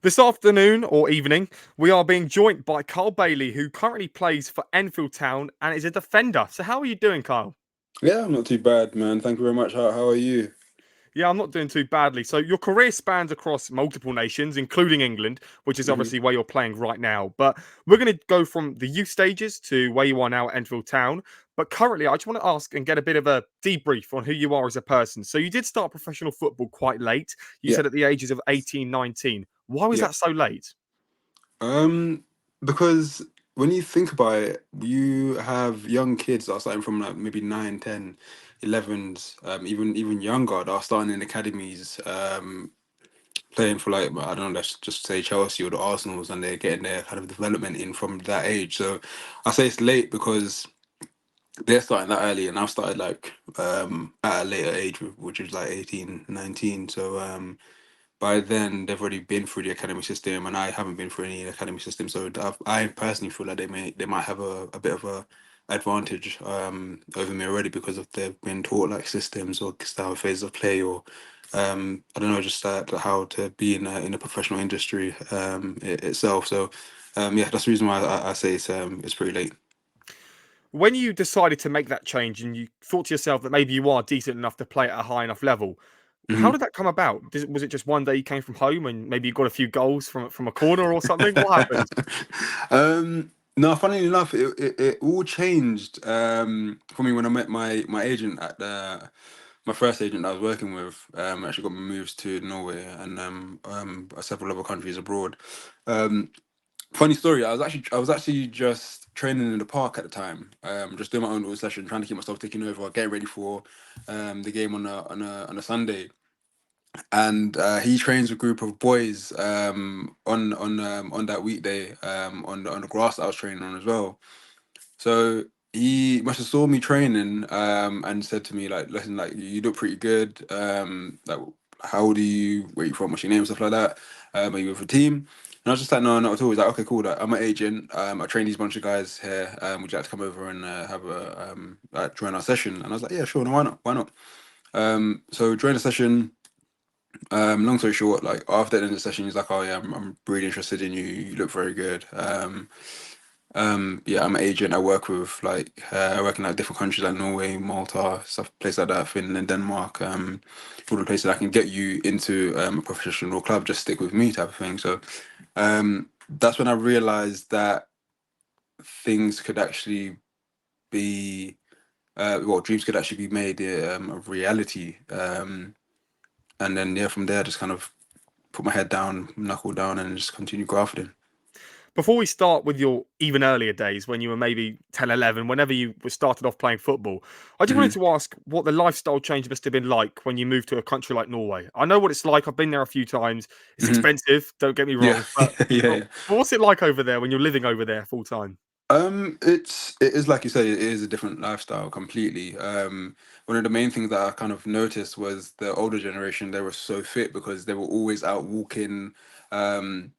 This afternoon or evening, we are being joined by Kyle Bailey, who currently plays for Enfield Town and is a defender. So, how are you doing, Kyle? Yeah, I'm not too bad, man. Thank you very much. How are you? Yeah, I'm not doing too badly. So, your career spans across multiple nations, including England, which is hmm obviously where you're playing right now. But we're going to go from the youth stages to where you are now at Enfield Town. But currently, I just want to ask and get a bit of a debrief on who you are as a person. So, you did start professional football quite late. You Yeah, said at the ages of 18, 19. Why was yeah. that so late? Um, because when you think about it, you have young kids that are starting from like maybe 9, 10, 11s, even younger that are starting in academies, playing for like I don't know, let's just say Chelsea or the Arsenals, and they're getting their kind of development in from that age. So I say it's late because they're starting that early, and I've started like at a later age, which is like 18, 19. So by then they've already been through the academy system, and I haven't been through any academy system. So I personally feel like they might have a bit of a advantage over me already because of they've been taught like systems or style phases of play or I don't know, just how to be in a professional industry itself. So yeah, that's the reason why I say it's pretty late. When you decided to make that change and you thought to yourself that maybe you are decent enough to play at a high enough level, how Mhm. did that come about? Was it just one day you came from home and maybe you got a few goals from a corner or something? What happened? No, funnily enough, it all changed for me when I met my agent at my first agent I was working with. Actually got me moves to Norway and several other countries abroad. Um, Funny story, I was actually just training in the park at the time, just doing my own little session, trying to keep myself taking over, getting ready for the game on a Sunday, and he trains a group of boys on that weekday on the grass that I was training on as well. So he must have saw me training and said to me like, "Listen, like you look pretty good. Like, how old are you? Where you from? What's your name? Stuff like that. Are you with a team?" And I was just like, "No, not at all." He's like, "Okay, cool. Like, I'm an agent. I train these bunch of guys here. Would you like to come over and have a like, join our session?" And I was like, "Yeah, sure. No, why not? Why not?" So join the session. Long story short, like after the end of the session, he's like, "Oh yeah, I'm really interested in you. You look very good." Yeah, I'm an agent. I work with I work in like different countries like Norway, Malta, stuff, places like that, Finland, Denmark. All the places I can get you into a professional club. Just stick with me, type of thing. So, that's when I realized that things could actually be, well, dreams could actually be made a reality. And then yeah, from there, just kind of put my head down, knuckle down, and just continue grafting. Before we start with your even earlier days when you were maybe 10, 11, whenever you were started off playing football, I just wanted hmm to ask what the lifestyle change must have been like when you moved to a country like Norway. I know what it's like. I've been there a few times. It's hmm expensive, don't get me Yeah, wrong, but yeah, but yeah. what's it like over there when you're living over there full time? It is like you said, it is a different lifestyle completely. One of the main things that I kind of noticed was the older generation, they were so fit because they were always out walking. Um,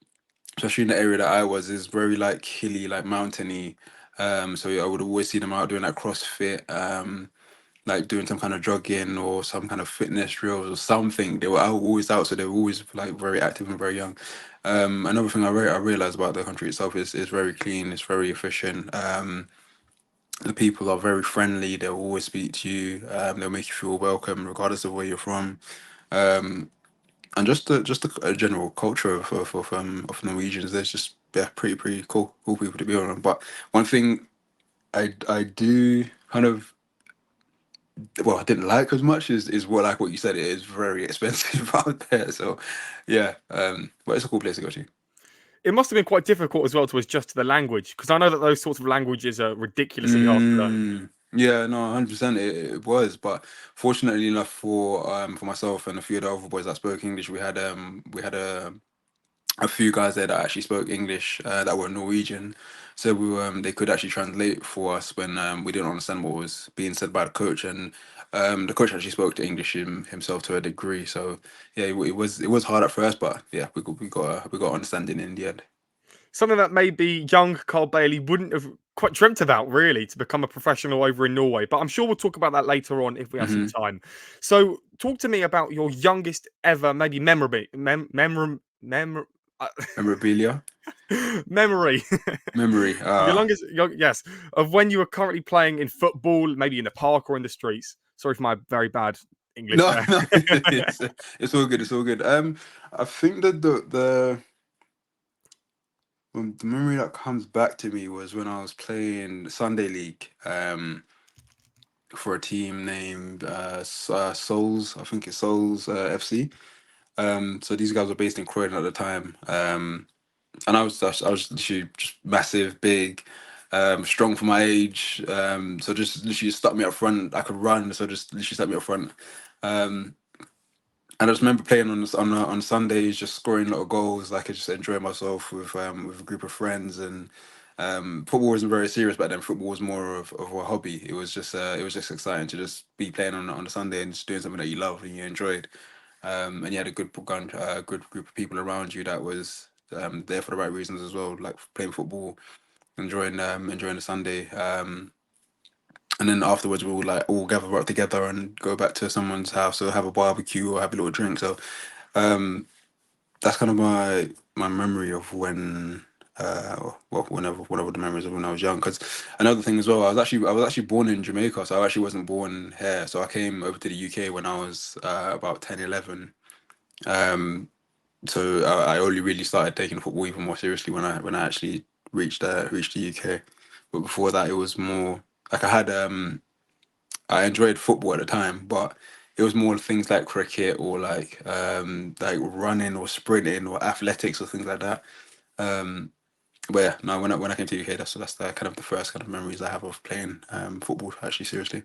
Especially in the area that I was, is very like hilly, like mountainy. So I would always see them out doing like CrossFit, like doing some kind of jogging or some kind of fitness drills or something. They were always out, so they were always like very active and very young. Another thing I realized about the country itself is very clean, it's very efficient. The people are very friendly. They'll always speak to you. They'll make you feel welcome, regardless of where you're from. Um, and just a general culture of Norwegians. There's just yeah, pretty cool people to be around. But one thing I do kind of well, I didn't like as much is what like what you said. It is very expensive out there. So yeah, but it's a cool place to go to. It must have been quite difficult as well to adjust to the language because I know that those sorts of languages are ridiculously hard to learn. Yeah, no, 100%. It was, but fortunately enough for myself and a few of the other boys that spoke English, we had a few guys there that actually spoke English that were Norwegian, so they could actually translate for us when we didn't understand what was being said by the coach, and the coach actually spoke to English himself to a degree. So yeah, it was hard at first, but yeah, we got understanding in the end. Something that maybe young Carl Bailey wouldn't have quite dreamt about, really, to become a professional over in Norway. But I'm sure we'll talk about that later on if we have some hmm time. So, talk to me about your youngest ever, maybe memorable, Uh, Memorabilia, memory. memory. Yes, of when you were currently playing in football, maybe in the park or in the streets. Sorry for my very bad English No, there. no, it's all good. It's all good. I think that the memory that comes back to me was when I was playing Sunday League. For a team named Souls. I think it's Souls FC. So these guys were based in Croydon at the time. And I was literally just massive, big, strong for my age. So just literally stuck me up front. I could run, so just literally stuck me up front. Um, and I just remember playing on Sundays, just scoring a lot of goals. Like I just enjoying myself with a group of friends. And football wasn't very serious back then. Football was more of a hobby. It was just exciting to just be playing on a Sunday and just doing something that you love and you enjoyed. And you had a good group of people around you that was there for the right reasons as well, like playing football, enjoying the Sunday. And then afterwards we'll like all gather up together and go back to someone's house or have a barbecue or have a little drink. So um, that's kind of my memory of when. Well, whenever the memories of when I was young. Because another thing as well, I was actually born in Jamaica, so I actually wasn't born here. So I came over to the UK when I was about 10, 11. Um, so I only really started taking football even more seriously when I actually reached the UK. But before that, it was more like I enjoyed football at the time, but it was more things like cricket or like running or sprinting or athletics or things like that. Um, but yeah, no, when I came to UK, that's the kind of the first kind of memories I have of playing football actually seriously.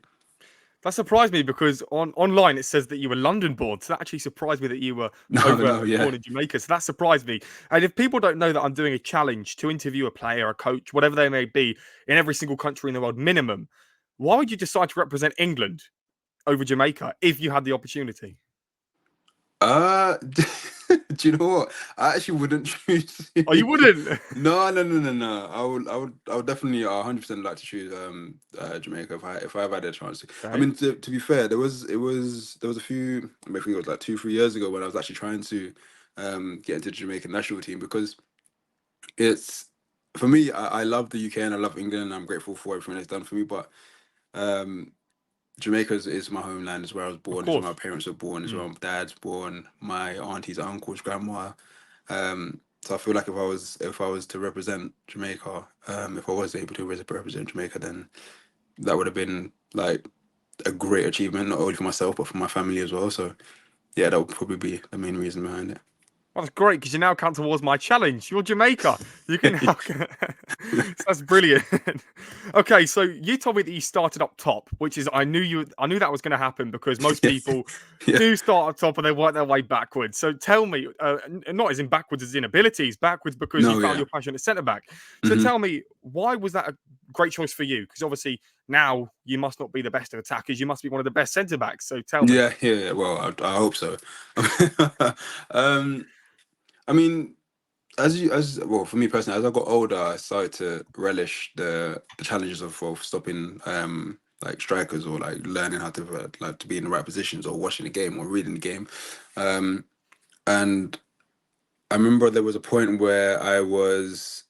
That surprised me because online it says that you were London born. So that actually surprised me that you were No, over no, yeah. born in Jamaica. So that surprised me. And if people don't know that I'm doing a challenge to interview a player, a coach, whatever they may be, in every single country in the world, minimum, why would you decide to represent England over Jamaica if you had the opportunity? Do you know what? I actually wouldn't choose. Oh, you wouldn't. No, no, no, no, no. I would definitely 100% like to choose Jamaica if I ever had a chance to. I Okay, mean, to be fair, there was a few. I think it was like 2 3 years ago when I was actually trying to get into the Jamaican national team because it's for me. I love the UK and I love England. And I'm grateful for everything it's done for me, but um Jamaica is my homeland, is where I was of born, is where my course. parents were born, is where Mm. my dad's born, my aunties, uncles, grandma. So I feel like if I was to represent Jamaica, if I was able to represent Jamaica, then that would have been like a great achievement, not only for myself but for my family as well. So yeah, that would probably be the main reason behind Well, that's great because you now count towards my challenge. You're Jamaica. You can it. now. So that's brilliant. Okay, so you told me that you started up top, which is I knew that was going to happen because most Yeah, people yeah. do start up top and they work their way backwards. So tell me, not as in backwards as in abilities, backwards because you No, found yeah. your passion at centre back. So hmm tell me, why was that a great choice for you? Because obviously now you must not be the best of attackers. You must be one of the best centre backs. So tell me. Yeah, yeah, yeah. Well, I hope so. um, I mean, as well for me personally, as I got older, I started to relish the challenges of stopping like strikers or like learning how to like to be in the right positions or watching the game or reading the game. Um, and I remember there was a point where I was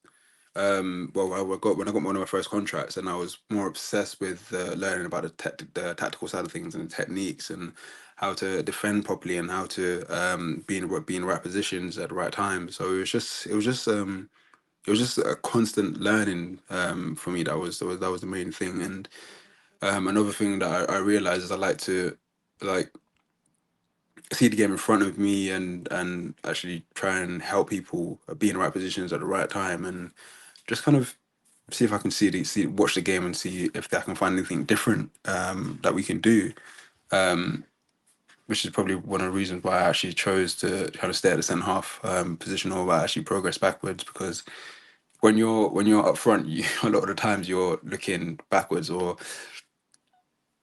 well, when I got one of my first contracts, and I was more obsessed with learning about the tactical side of things and the techniques and how to defend properly and how to be in the right positions at the right time. So it was just a constant learning for me. That was the main thing. And another thing that I realized is I like to like see the game in front of me and actually try and help people be in the right positions at the right time and just kind of see if I can watch the game and see if I can find anything different that we can do. Um, which is probably one of the reasons why I actually chose to kind of stay at the centre half position over actually progress backwards because when you're up front, a lot of the times you're looking backwards or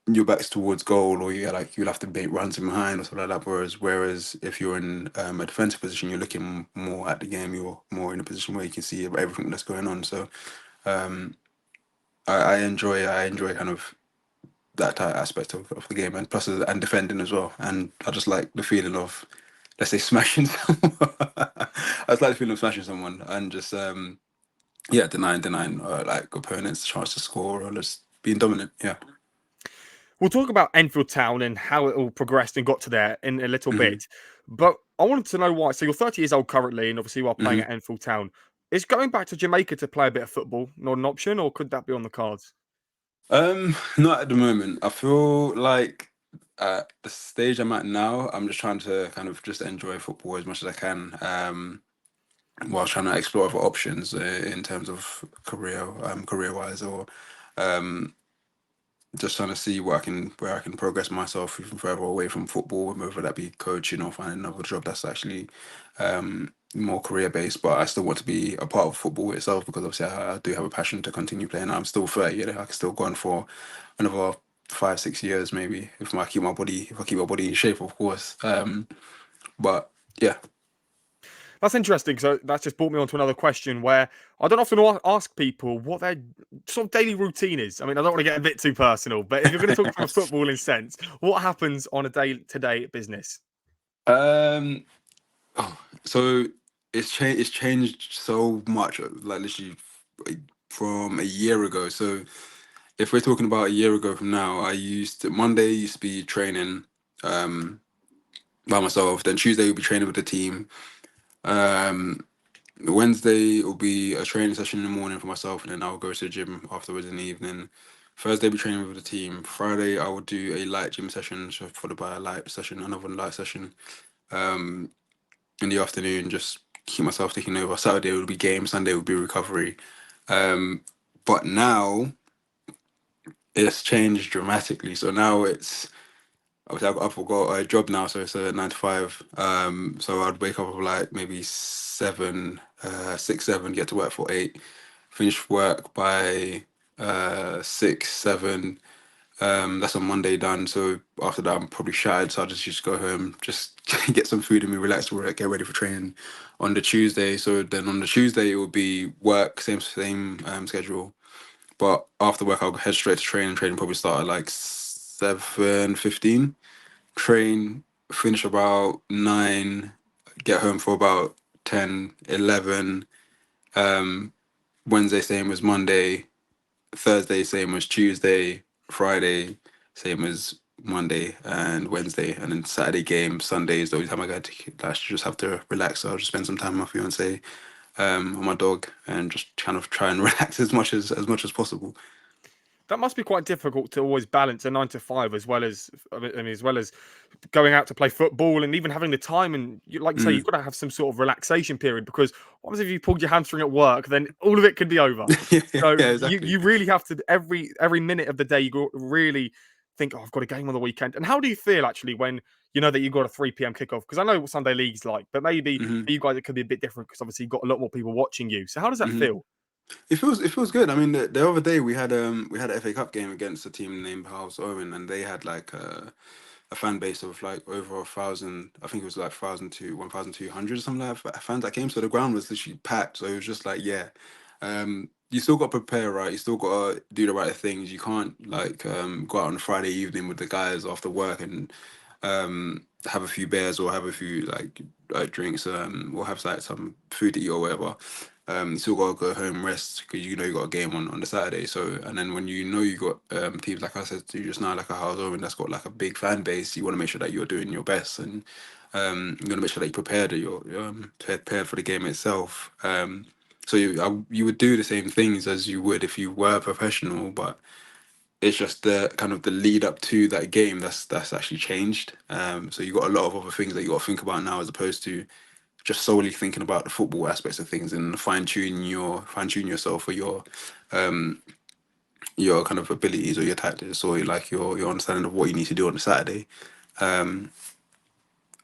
your back's towards goal, or you'll have to make runs in behind or something like that. Whereas if you're in a defensive position, you're looking more at the game. You're more in a position where you can see everything that's going on. So um, I enjoy kind of that aspect of the game, and plus and defending as well. And I just like the feeling of let's say smashing someone. I like the feeling of smashing someone and just yeah, denying like opponents' chance to score or just being dominant. Yeah. We'll talk about Enfield Town and how it all progressed and got to there in a little Hmm. bit. But I wanted to know why. So you're 30 years old currently, and obviously you are playing Hmm. at Enfield Town. Is going back to Jamaica to play a bit of football not an option, or could that be on the cards? Not at the moment. I feel like at the stage I'm at now, I'm just trying to kind of just enjoy football as much as I can. While trying to explore other options in terms of career wise, or um, just trying to see where I can progress myself even further away from football, whether that be coaching or finding another job that's actually more career based. But I still want to be a part of football itself because obviously I do have a passion to continue playing. I'm still 30, you know, I can still go on for another 5 6 years maybe if I keep my body in shape, of course. But yeah. That's interesting. So that's just brought me on to another question where I don't often ask people what their sort of daily routine is. I mean, I don't want to get a bit too personal, but if you're going to talk from a footballing sense, what happens on a day-to-day business? um Oh, so it's changed. It's changed so much, like literally from a year ago. So if we're talking about a year ago from now, Monday used to be training um, by myself. Then Tuesday will be training with the team. Um, Wednesday will be a training session in the morning for myself, and then I'll go to the gym afterwards in the evening. Thursday, will be training with the team. Friday, I will do a light gym session, so followed by a light session, another light session. Um, in the afternoon, just keep myself taking over. Saturday would be game, Sunday would be recovery. Um, but now it's changed dramatically. So now it's obviously I've got a job now, so it's a 9 to 5. So I'd wake up at like maybe 7, 6, 7, get to work for 8, finish work by 6, 7. That's on Monday done. So after that, I'm probably shattered. So I'll just go home, just get some food and me relax, get ready for training on the Tuesday. So then on the Tuesday, it will be work, same schedule. But after work, I'll head straight to training. Training probably start at like 7:15. Train, finish about 9, get home for about 10, 11. Um, Wednesday, same as Monday. Thursday, same as Tuesday. Friday, same as Monday and Wednesday. And then Saturday game. Sunday is the only time I get to just have to relax. So I'll just spend some time with my fiance, on my dog, and just kind of try and relax as much as possible. That must be quite difficult to always balance a 9 to 5 as well as I mean, as well as going out to play football and even having the time. And like you say, Mm. you've got to have some sort of relaxation period because obviously, if you pulled your hamstring at work, then all of it could be over. Yeah, So yeah, you exactly. you really have to every minute of the day you really think, oh, I've got a game on the weekend. And how do you feel actually when you know that you've got a 3 p.m. kickoff? Because I know what Sunday league's like, but maybe Hmm. for you guys it could be a bit different because obviously you've got a lot more people watching you. So how does that Hmm. feel? It feels good. I mean, the other day we had an FA Cup game against a team named House Owen, and they had like a fan base of like over 1,000. I think it was like 1,200 or something like that fans that came. So the ground was literally packed. So it was just like, yeah, you still got to prepare, right? You still got to do the right things. You can't like go out on a Friday evening with the guys after work and have a few beers or have a few like drinks, or have like some food to eat or whatever. You still gotta go home, rest because you know you got a game on the Saturday. So and then when you know you got teams like I said to you just now, like a House Owen that's got like a big fan base, you want to make sure that you're doing your best and you want to make sure that you're prepared, that you're prepared for the game itself. So you would do the same things as you would if you were a professional, but it's just the kind of the lead up to that game that's actually changed. So you got a lot of other things that you got to think about now as opposed to just solely thinking about the football aspects of things and fine tune yourself for your kind of abilities or your tactics or like your understanding of what you need to do on a Saturday. Um,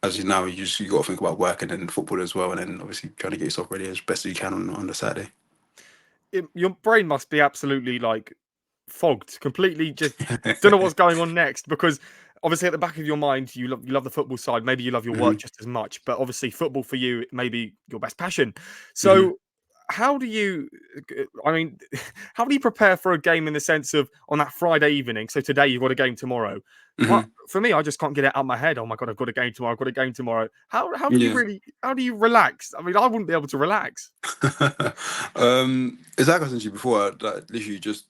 as you now you got to think about work and then football as well, and then obviously trying to get yourself ready as best as you can on the Saturday. Your brain must be absolutely like fogged, completely just don't know what's going on next because obviously at the back of your mind you love the football side, maybe you love your work Hmm. just as much, but obviously football for you may be your best passion. Hmm. So how do you? I mean, how do you prepare for a game in the sense of on that Friday evening? So today you've got a game tomorrow. Hmm. For me, I just can't get it out of my head. Oh my god, I've got a game tomorrow. I've got a game tomorrow. How do you Yeah. really? How do you relax? I mean, I wouldn't be able to relax. It's like I said to you before, like literally just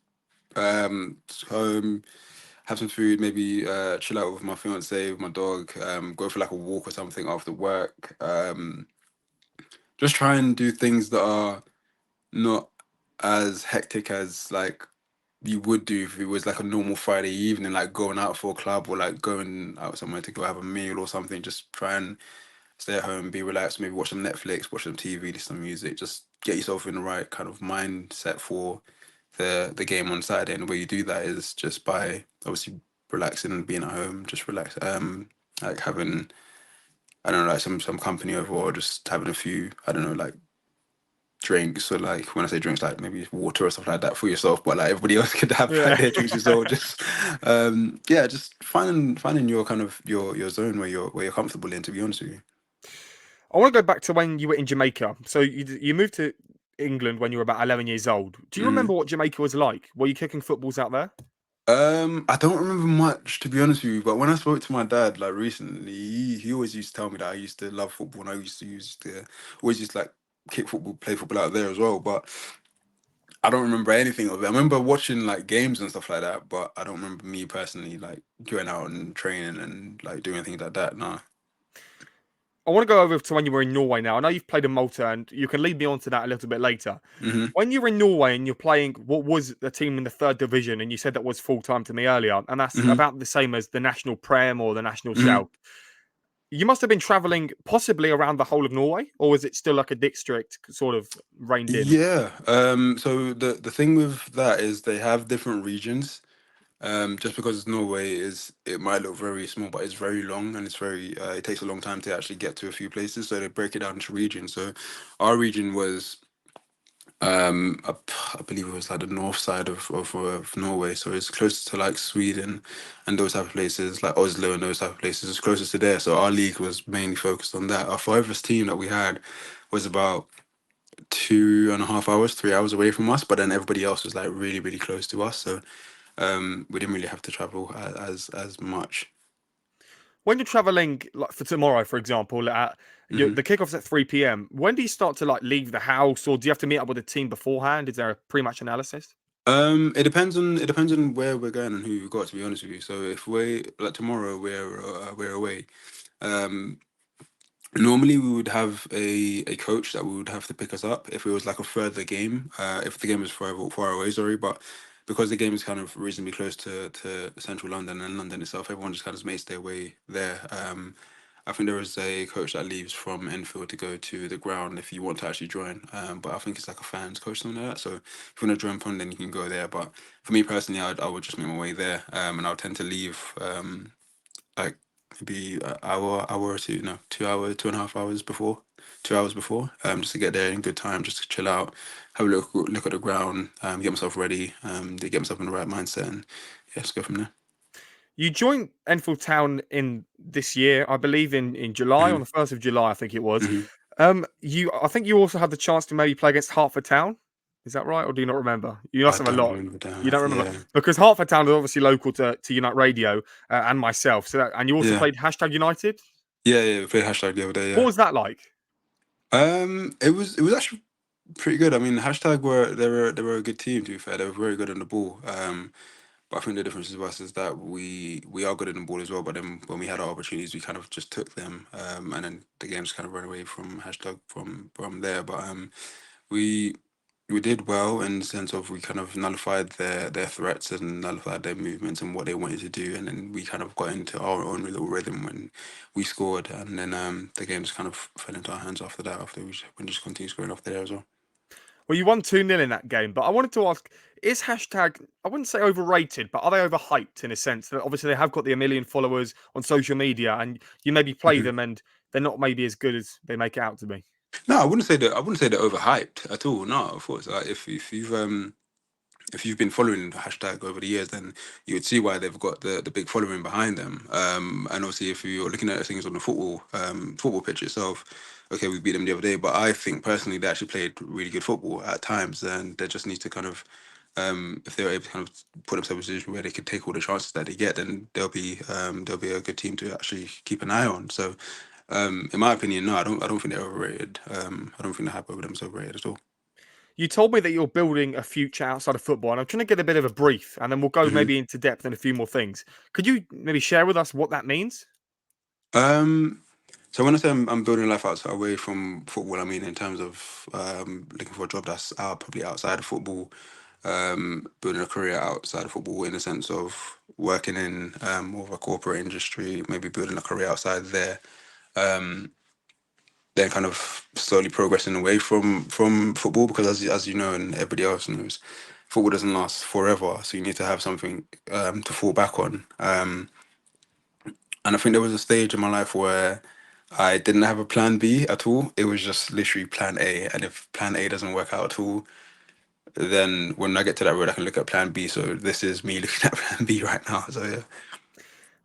home, have some food, maybe chill out with my fiance, with my dog, go for like a walk or something after work. Just try and do things that are not as hectic as like you would do if it was like a normal Friday evening, like going out for a club or like going out somewhere to go have a meal or something. Just try and stay at home, be relaxed, maybe watch some Netflix, watch some TV, listen to music, just get yourself in the right kind of mindset for the game on Saturday. And the way you do that is just by obviously relaxing and being at home, just relax, like having, I don't know, like some company over, or just having a few, I don't know, like drinks, or like when I say drinks, like maybe water or stuff like that for yourself, but like everybody else could have like Yeah. their drinks as well. Just yeah, just finding your kind of your zone where you're comfortable in, to be honest with you. I want to go back to when you were in Jamaica. So you moved to England when you were about 11 years old. Do you Mm. remember what Jamaica was like? Were you kicking footballs out there? I don't remember much, to be honest with you, but when I spoke to my dad like recently, he always used to tell me that I used to love football and I used to always used to like kick football, play football out there as well. But I don't remember anything of it. I remember watching like games and stuff like that, but I don't remember me personally like going out and training and like doing things like that. Nah. I want to go over to when you were in Norway now. I know you've played in Malta, and you can lead me on to that a little bit later. Hmm. When you were in Norway and you're playing what was the team in the third division, and you said that was full time to me earlier, and that's Hmm. about the same as the national Prem or the national Hmm. South. You must have been traveling possibly around the whole of Norway, or was it still like a district sort of reined in? Yeah. So the thing with that is they have different regions. Just because it's Norway, is it might look very small, but it's very long and it's very it takes a long time to actually get to a few places. So they break it down into regions. So our region was I believe it was like the north side of Norway, so it's close to like Sweden and those type of places, like Oslo and those type of places. It's closest to there. So our league was mainly focused on that. Our furthest team that we had was about 2.5 hours, 3 hours away from us, but then everybody else was like really, really close to us. So we didn't really have to travel as much. When you're traveling, like for tomorrow, for example, Hmm. the kickoff's at 3 p.m. When do you start to like leave the house, or do you have to meet up with the team beforehand? Is there a pre-match analysis? It depends on where we're going and who we've got. To be honest with you, so if we like tomorrow we're away. Um, Normally, we would have a coach that we would have to pick us up if it was like a further game. If the game was far away, sorry, but because the game is kind of reasonably close to central London and London itself, everyone just kind of makes their way there. I think there is a coach that leaves from Enfield to go to the ground if you want to actually join. But I think it's like a fans coach, something like that. So if you want to join from, then you can go there. But for me personally, I would just make my way there, and I would tend to leave. Like maybe an hour or two, no, 2 hours, 2.5 hours before, 2 hours before, just to get there in good time, just to chill out, have a look at the ground, get myself ready, to get myself in the right mindset, and yeah, just go from there. You joined Enfield Town in this year, I believe, in July, on Hmm. the 1st of July, I think it was. Hmm. I think you also had the chance to maybe play against Hertford Town. Is that right, or do you not remember? You must I have a don't lot. remember You that. don't remember Yeah, because Hertford Town is obviously local to Unite Radio and myself. And you also yeah, played hashtag United. yeah. We played hashtag the other day. What Yeah. was that like? It was actually pretty good. I mean, hashtag they were a good team. To be fair, they were very good on the ball. But I think the difference with us is that we are good in the ball as well. But then when we had our opportunities, we kind of just took them, and then the games kind of ran away from hashtag from there. But we we did well in the sense of we kind of nullified their threats and nullified their movements and what they wanted to do, and then we kind of got into our own little rhythm when we scored, and then the game just kind of fell into our hands after that. After we just continued scoring after there as well. Well, you won 2-0 in that game, but I wanted to ask, is hashtag, I wouldn't say overrated, but are they overhyped in a sense that obviously they have got the 1 million followers on social media and you maybe play Mhm. them and they're not maybe as good as they make it out to be? No, I wouldn't say they're overhyped at all. No, of course. If you've been following the hashtag over the years, then you would see why they've got the big following behind them. And obviously, if you're looking at things on the football pitch itself, okay, we beat them the other day. But I think personally they actually played really good football at times, and they just need to kind of, if they're able to kind of put themselves in a position where they can take all the chances that they get, then they'll be a good team to actually keep an eye on. So, in my opinion, no, I don't think they're overrated. I don't think the hype over them is overrated at all. You told me that you're building a future outside of football, and I'm trying to get a bit of a brief, and then we'll go Hmm. maybe into depth and a few more things. Could you maybe share with us what that means? Um, so when I say I'm building life outside away from football, I mean in terms of looking for a job that's out probably outside of football, building a career outside of football in the sense of working in more of a corporate industry, maybe building a career outside there. Um, then kind of slowly progressing away from football because as you know and everybody else knows, football doesn't last forever. So you need to have something to fall back on. And I think there was a stage in my life where I didn't have a plan B at all. It was just literally plan A. And if plan A doesn't work out at all, then when I get to that road, I can look at plan B. So this is me looking at plan B right now. So yeah.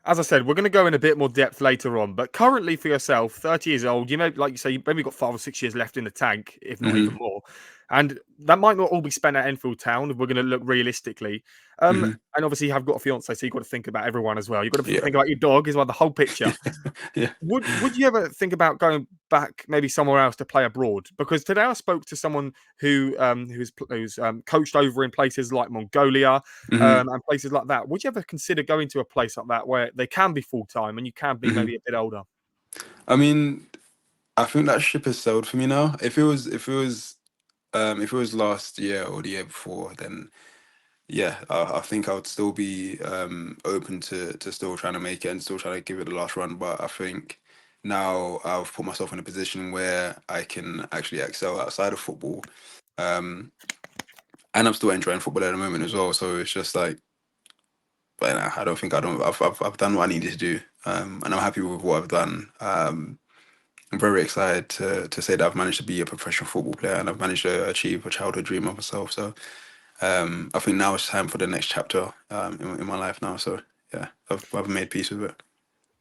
As I said, we're going to go in a bit more depth later on, but currently for yourself, 30 years old, you may, like you say, you've maybe got 5 or 6 years left in the tank, if not even Hmm. more. And that might not all be spent at Enfield Town if we're going to look realistically. Hmm. And obviously, you have got a fiance, so you've got to think about everyone as well. You've got to Yeah. think about your dog as well, the whole picture. Yeah. Would you ever think about going back maybe somewhere else to play abroad? Because today I spoke to someone who's coached over in places like Mongolia Hmm. and places like that. Would you ever consider going to a place like that where they can be full time and you can be Hmm. maybe a bit older? I mean, I think that ship has sailed for me now. If it was last year or the year before, then yeah, I think I would still be open to still trying to make it and still trying to give it the last run. But I think now I've put myself in a position where I can actually excel outside of football. Um, and I'm still enjoying football at the moment as well. So it's just like, but nah, I don't think I don't. I've done what I needed to do, and I'm happy with what I've done. I'm very excited to say that I've managed to be a professional football player and I've managed to achieve a childhood dream of myself. So I think now it's time for the next chapter in my life now. So yeah, I've made peace with it.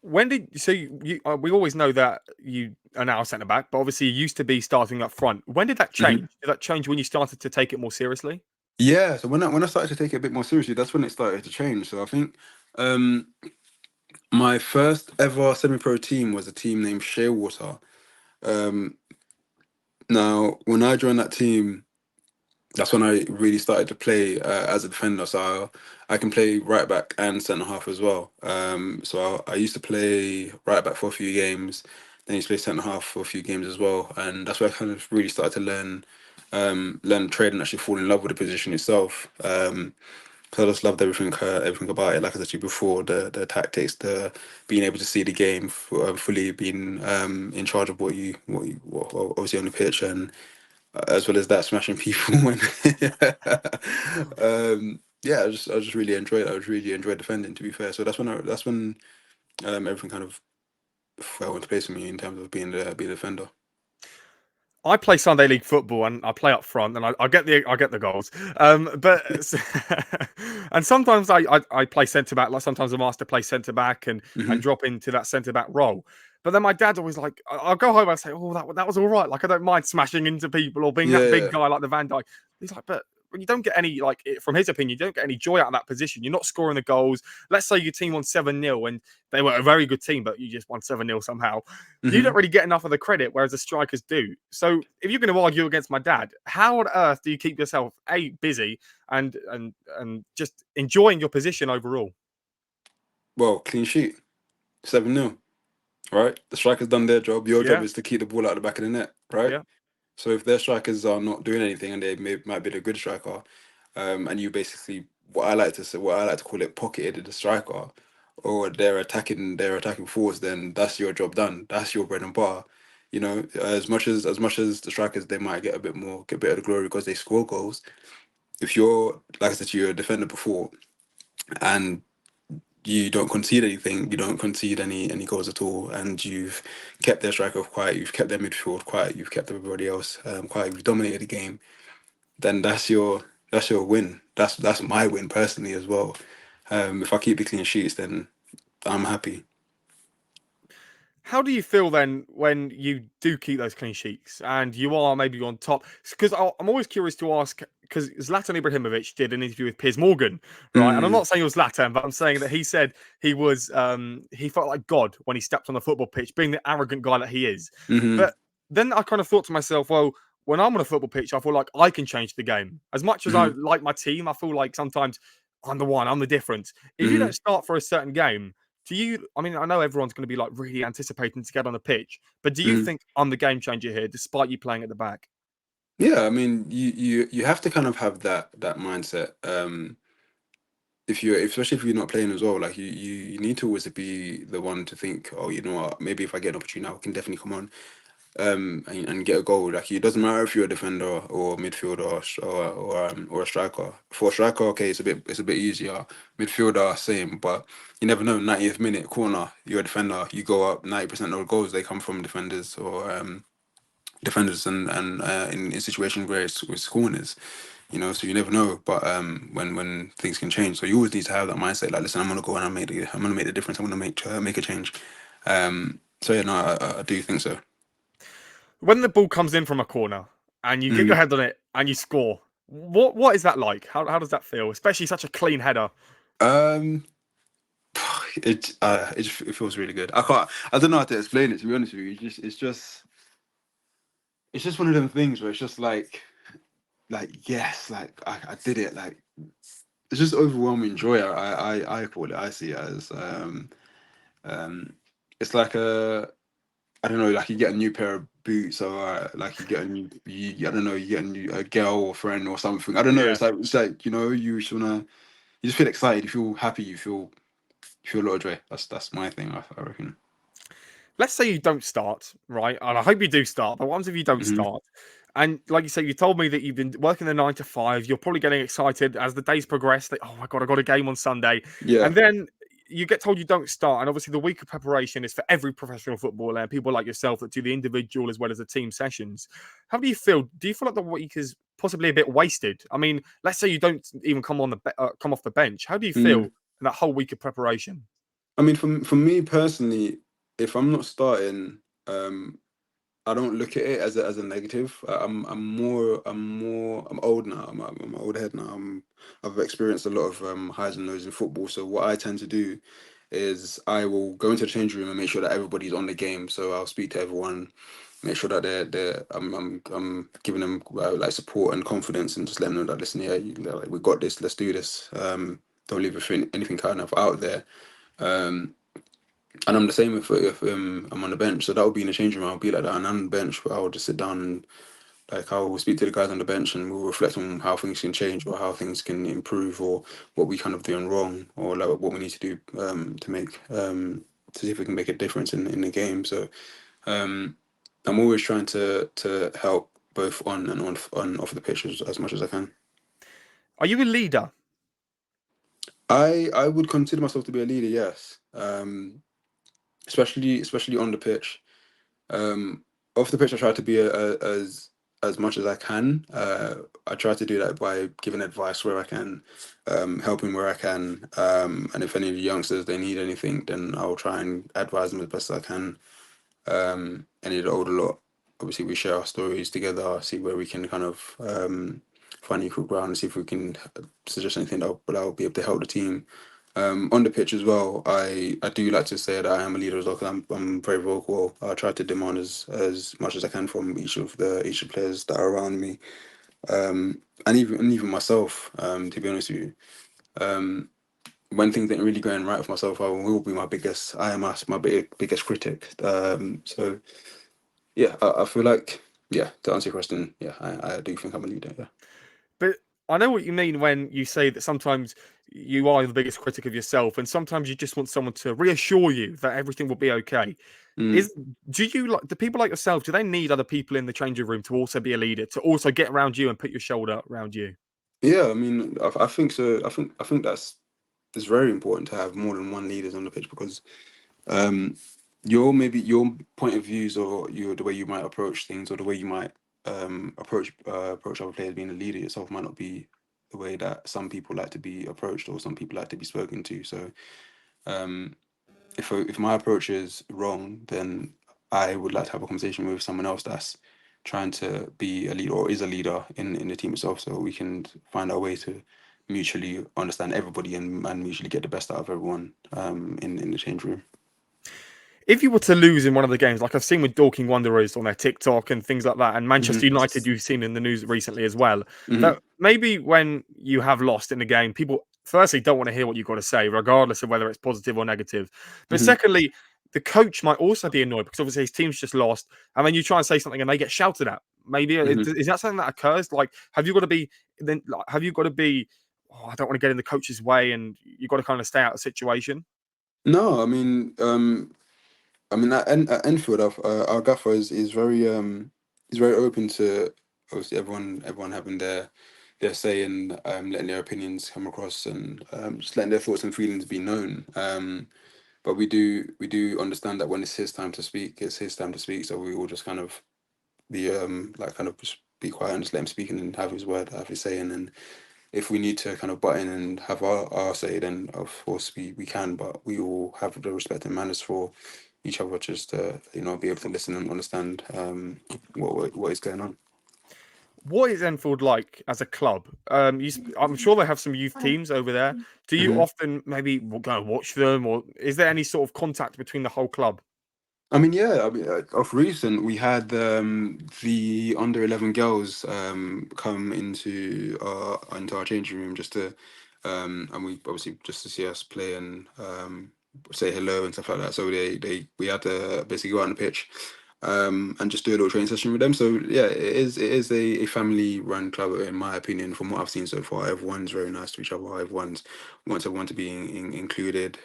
When did so we always know that you are now centre back, but obviously you used to be starting up front. When did that Hmm. change? Did that change when you started to take it more seriously? Yeah, so when I started to take it a bit more seriously, that's when it started to change. So I think um, my first ever semi-pro team was a team named Shearwater. Um, Now, when I joined that team, that's when I really started to play as a defender. So I can play right back and centre half as well. So I used to play right back for a few games, then used to play centre half for a few games as well, and that's where I kind of really started to learn trade and actually fall in love with the position itself. 'Cause I just loved everything about it. Like I said to you before, the tactics, the being able to see the game fully, being in charge of what obviously on the pitch, and as well as that smashing people when yeah, I just really enjoyed it. I just really enjoyed defending, to be fair. So that's when everything kind of fell into place for me in terms of being a defender. I play Sunday league football and I play up front and I get the goals. But and sometimes I play centre back. Like sometimes I'm asked to play centre back and Hmm. drop into that centre back role. But then my dad's always like, I'll go home and say, oh, that was all right. Like I don't mind smashing into people or being that big Yeah. guy like the Van Dijk. He's like, but you don't get any from his opinion, you don't get any joy out of that position. You're not scoring the goals. Let's say your team won 7-0 and they were a very good team, but you just won 7-0 somehow. You don't Hmm. really get enough of the credit, whereas the strikers do. So if you're going to argue against my dad, how on earth do you keep yourself busy and just enjoying your position overall? Well, clean sheet, 7-0. Right? The strikers done their job. Your job Yeah, is to keep the ball out of the back of the net, right? yeah. So if their strikers are not doing anything and might be the good striker, and you basically what I like to call it pocketed the striker, or they're attacking forwards, then that's your job done. That's your bread and butter. You know, as much as the strikers they might get a bit of the glory because they score goals. If you're like I said, to you, you're a defender before, and you don't concede anything, you don't concede any goals at all, and you've kept their striker quiet, you've kept their midfield quiet, you've kept everybody else quiet, you've dominated the game, then that's your win. That's my win personally as well. If I keep the clean sheets, then I'm happy. How do you feel then when you do keep those clean sheets and you are maybe on top? Because I'm always curious to ask, because Zlatan Ibrahimovic did an interview with Piers Morgan, right? And I'm Mm, not saying it was Zlatan, but I'm saying that he said he felt like God when he stepped on the football pitch, being the arrogant guy that he is. hmm But then I kind of thought to myself, well, when I'm on a football pitch, I feel like I can change the game. As much as I hmm like my team, I feel like sometimes I'm the one, I'm the difference. If you don't hmm start for a certain game, do you? I mean, I know everyone's going to be like really anticipating to get on the pitch, but do you hmm think I'm the game changer here, despite you playing at the back? Yeah, I mean, you have to kind of have that mindset. If you're especially if you're not playing as well, like you need to always be the one to think, oh, you know what, maybe if I get an opportunity now, I can definitely come on and get a goal. Like it doesn't matter if you're a defender or midfielder or a striker. For a striker, okay, it's a bit easier. Midfielder, same, but you never know. 90th minute corner, you're a defender. You go up. 90% of the goals they come from defenders or defenders and in situations where it's corners. So you never know. But when things can change, so you always need to have that mindset. Like, listen, I'm gonna go and I'm gonna make the difference. I'm gonna make a change. So yeah, no, I do think so. When the ball comes in from a corner and you get your Mhm. head on it and you score, what is that like? How does that feel? Especially such a clean header. Um, it feels really good. I don't know how to explain it, to be honest with you. It's just one of them things where it's just like yes, like I did it. Like it's just overwhelming joy. I call it. I see it as um it's like a I don't know, like you get a new pair of boots, or like you get a new, I don't know, you get a girl or friend or something. I don't know. Yeah. It's like you just wanna, you just feel excited. You feel happy. You feel a lot of joy. That's my thing. I reckon. Let's say you don't start, right? And I hope you do start, but what happens if you don't Hmm. start? And like you say, you told me that you've been working the 9 to 5. You're probably getting excited as the days progress. That, oh my God, I got a game on Sunday. Yeah. And then you get told you don't start. And obviously, the week of preparation is for every professional footballer and people like yourself that do the individual as well as the team sessions. How do you feel? Do you feel like the week is possibly a bit wasted? I mean, let's say you don't even come off the bench. How do you feel Mm. in that whole week of preparation? I mean, for me personally, if I'm not starting, um, I don't look at it as a negative. I'm old now. I'm an old head now. I've experienced a lot of highs and lows in football. So what I tend to do is I will go into the change room and make sure that everybody's on the game. So I'll speak to everyone, make sure that I'm giving them like support and confidence, and just letting them know that, listen, yeah, like, we got this. Let's do this. Don't leave anything kind of out there. Um, and I'm the same if I'm on the bench. So that would be in the changing room. I'll be like that. And on the bench, where I'll just sit down and like I'll speak to the guys on the bench, and we'll reflect on how things can change or how things can improve, or what we kind of doing wrong, or like what we need to do to see if we can make a difference in the game. So um, I'm always trying to help both on and off the pitch as much as I can. Are you a leader? I would consider myself to be a leader, yes. Especially on the pitch. Um, Off the pitch, I try to be as much as I can. I try to do that by giving advice where I can, helping where I can, and if any of the youngsters they need anything, then I'll try and advise them as best as I can. Any of the older lot, obviously, we share our stories together, see where we can kind of find equal ground, and see if we can suggest anything that will be able to help the team. On the pitch as well, I do like to say that I am a leader as well, because I'm very vocal. I try to demand as much as I can from each of the players that are around me, and even myself. To be honest with you, um, when things ain't really going right with myself, I will be my biggest critic. So yeah, I feel like, yeah, to answer your question, yeah, I do think I'm a leader. Yeah. But I know what you mean when you say that sometimes you are the biggest critic of yourself, and sometimes you just want someone to reassure you that everything will be okay. Mm. Is do people like yourself? Do they need other people in the changing room to also be a leader, to also get around you and put your shoulder around you? Yeah, I mean, I think so. I think that's it's very important to have more than one leaders on the pitch, because um, your point of views, or the way you might approach things, or the way you might approach other players, being a leader yourself, might not be the way that some people like to be approached, or some people like to be spoken to. So um, if my approach is wrong, then I would like to have a conversation with someone else that's trying to be a leader or is a leader in the team itself, so we can find our way to mutually understand everybody and mutually get the best out of everyone in the change room. If you were to lose in one of the games, like I've seen with Dorking Wanderers on their TikTok and things like that, and Manchester Hmm. United, you've seen in the news recently as well, Hmm. that maybe when you have lost in the game, people firstly don't want to hear what you've got to say, regardless of whether it's positive or negative. But Hmm. secondly, the coach might also be annoyed because obviously his team's just lost, and then you try and say something and they get shouted at. Maybe Hmm. is that something that occurs? Like, have you got to be then? Like, have you got to be? Oh, I don't want to get in the coach's way, and you've got to kind of stay out of the situation. No, I mean, at Enfield, our gaffer is very open to obviously everyone having their say and letting their opinions come across and just letting their thoughts and feelings be known. But we do understand that when it's his time to speak, it's his time to speak. So we will just kind of be like kind of just be quiet and just let him speak and then have his word, have his say, and then if we need to kind of butt in and have our say, then of course we can, but we all have the respect and manners for each other, just to be able to listen and understand what is going on. What is Enfield like as a club? I'm sure they have some youth teams over there. Do you Mhm. often maybe go and watch them, or is there any sort of contact between the whole club? I mean, yeah. I mean, of recent, we had the under 11 girls come into our changing room just to, and we obviously just to see us play and say hello and stuff like that. So we had to basically go out on the pitch and just do a little training session with them. So yeah, it is a family run club in my opinion. From what I've seen so far, everyone's very nice to each other. Everyone's wants everyone to be included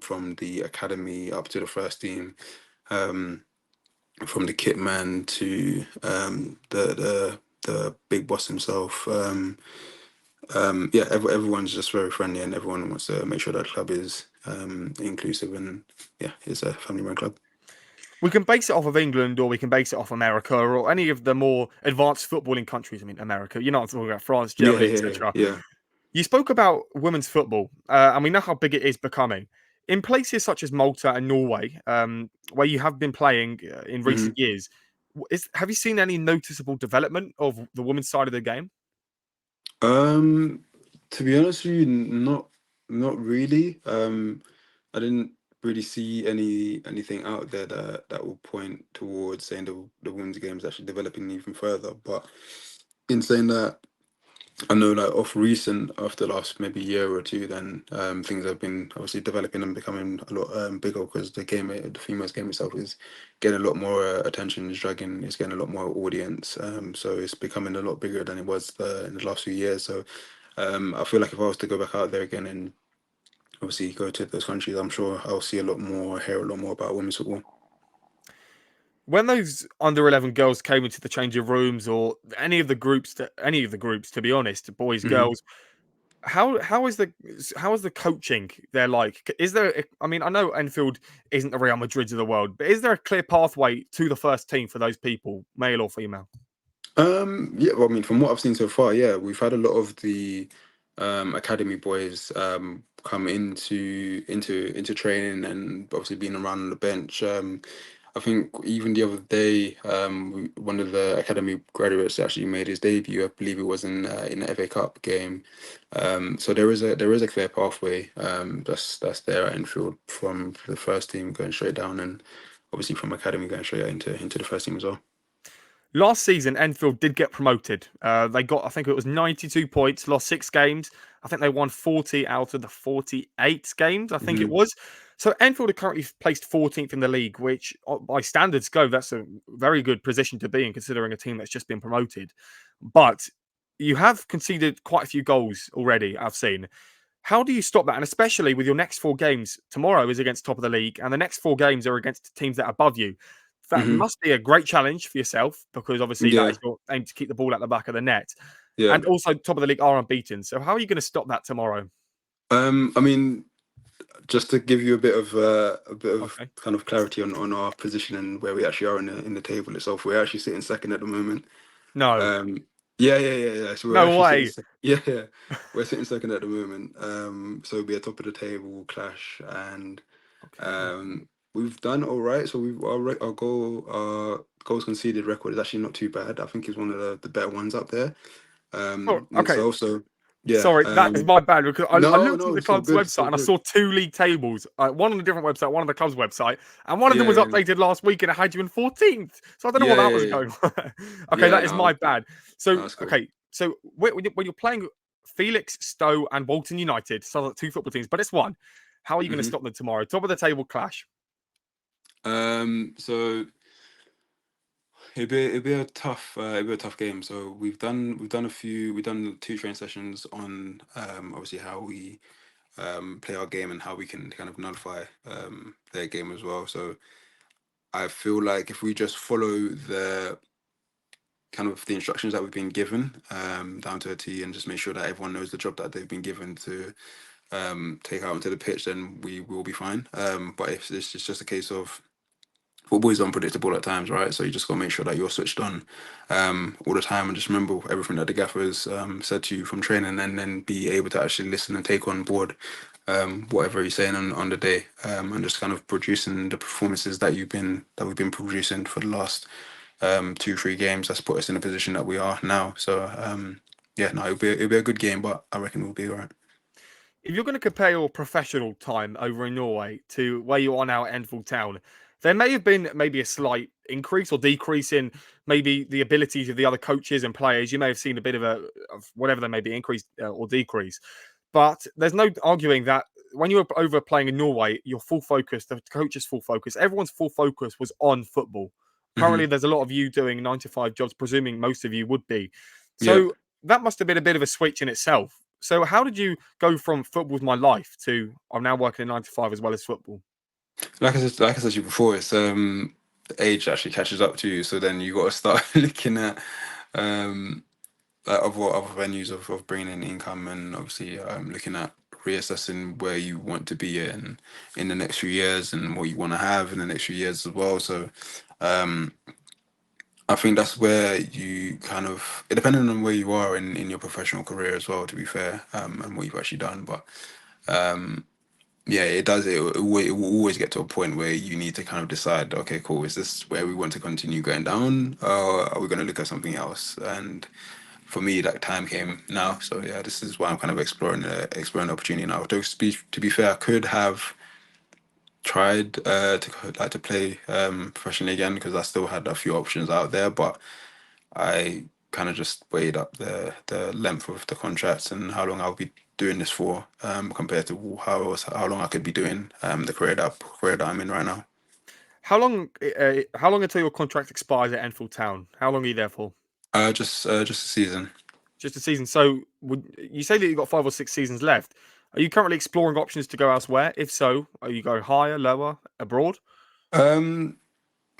from the academy up to the first team, um, from the kit man to the big boss himself. Yeah, everyone's just very friendly, and everyone wants to make sure that club is inclusive, and yeah, it's a family run club. We can base it off of England, or we can base it off America, or any of the more advanced footballing countries. I mean, America. You're not talking about France, Yeah, Germany, yeah, yeah, etc. yeah. You spoke about women's football, and we know how big it is becoming. In places such as Malta and Norway, where you have been playing in Hmm. recent years, have you seen any noticeable development of the women's side of the game? Um, to be honest with you, not really. I didn't really see anything out there that will point towards saying the women's game is actually developing even further. But in saying that, I know like off recent after the last maybe year or two, then things have been obviously developing and becoming a lot bigger because the females game itself is getting a lot more attention, it's getting a lot more audience. So it's becoming a lot bigger than it was in the last few years. So I feel like if I was to go back out there again and obviously go to those countries, I'm sure I'll see a lot more, hear a lot more about women's football. When those under 11 girls came into the changing rooms, or any of the groups, to be honest, boys, Hmm. girls, how is the coaching there like? Is there? I mean, I know Enfield isn't the Real Madrids of the world, but is there a clear pathway to the first team for those people, male or female? Yeah, well, I mean, from what I've seen so far, yeah, we've had a lot of the academy boys come into training and obviously being around on the bench. I think even the other day, one of the academy graduates actually made his debut. I believe it was in the FA Cup game. So there is a clear pathway that's there at Enfield from the first team going straight down, and obviously from academy going straight into the first team as well. Last season, Enfield did get promoted. They got, I think it was 92 points, lost 6 games. I think they won 40 out of the 48 games, I think it Hmm. was. So Enfield are currently placed 14th in the league, which by standards go, that's a very good position to be in, considering a team that's just been promoted. But you have conceded quite a few goals already, I've seen. How do you stop that? And especially with your next 4 games, tomorrow is against top of the league, and the next 4 games are against teams that are above you. That Hmm. must be a great challenge for yourself because obviously that Yeah. is your aim to keep the ball at the back of the net. Yeah. And also, top of the league are unbeaten. So, how are you going to stop that tomorrow? I mean, just to give you a bit of Okay. kind of clarity on our position and where we actually are in the table itself, we're actually sitting second at the moment. No, Um, yeah, yeah, yeah, yeah. So we're no actually way. yeah, yeah. We're sitting second at the moment. So we'll be at top of the table, clash, and Okay. We've done all right. So our goals conceded record is actually not too bad. I think it's one of the better ones up there. Oh, In okay. itself. So yeah. Sorry, that is my bad because I No, looked at no, the it's all club's good. It's website all and I good. saw two league tables, one on a different website, one on the club's website, and one of them Yeah, was yeah, updated last week and it had you in 14th. So I don't know what yeah, that yeah, was yeah. going on. Okay, Yeah, that is no, my bad. no, So, that's cool. okay, so when you're playing Felix, Stowe, and Bolton United, so like two football teams, but it's one. How are you going to Hmm. stop them tomorrow? Top of the table clash. So it'd be a tough game. So we've done two training sessions on obviously how we play our game and how we can kind of nullify their game as well. So I feel like if we just follow the kind of the instructions that we've been given down to a T and just make sure that everyone knows the job that they've been given to take out onto the pitch, then we will be fine. But if it's just a case of football is unpredictable at times, right? So you just gotta make sure that you're switched on all the time and just remember everything that the gaffers said to you from training, and then be able to actually listen and take on board whatever he's saying on the day, and just kind of producing the performances that we've been producing for the last 2 3 games. That's put us in a position that we are now. So yeah, no, it'll be a good game, but I reckon we'll be all right. If you're going to compare your professional time over in Norway to where you are now at Enfield Town, there may have been maybe a slight increase or decrease in maybe the abilities of the other coaches and players. You may have seen a bit of whatever there may be increase or decrease, but there's no arguing that when you were over playing in Norway, your full focus, the coach's full focus, everyone's full focus was on football. Currently, Hmm. there's a lot of you doing 9 to 5 jobs, presuming most of you would be. Yeah. So that must have been a bit of a switch in itself. So, how did you go from football's my life to I'm now working in 9 to 5 as well as football? Like I said to you before, it's the age actually catches up to you. So then you got to start looking at um like other venues of bringing in income, and obviously looking at reassessing where you want to be in the next few years and what you want to have in the next few years as well. So um I think that's where you kind of, depending on where you are in your professional career as well, to be fair, and what you've actually done. But yeah, it does. It will always get to a point where you need to kind of decide, okay, cool, is this where we want to continue going down, or are we going to look at something else? And for me, that time came now. So yeah, this is why I'm kind of exploring the opportunity now. To be fair, I could have tried to play professionally again because I still had a few options out there, but I kind of just weighed up the length of the contracts and how long I'll be doing this for, compared to how long I could be doing the career that I'm in right now. How long until your contract expires at Enfield Town? How long are you there for? Just a season. Just a season. So, would you say that you've got 5 or 6 seasons left? Are you currently exploring options to go elsewhere? If so, are you going higher, lower, abroad? Um,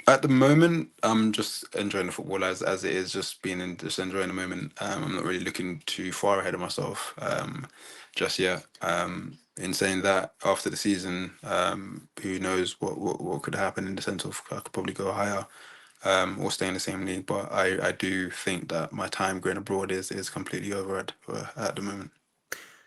At the moment, I'm just enjoying the football as it is, just enjoying the moment. I'm not really looking too far ahead of myself just yet. In saying that, after the season, who knows what could happen in the sense of I could probably go higher or stay in the same league. But I do think that my time going abroad is completely over at the moment.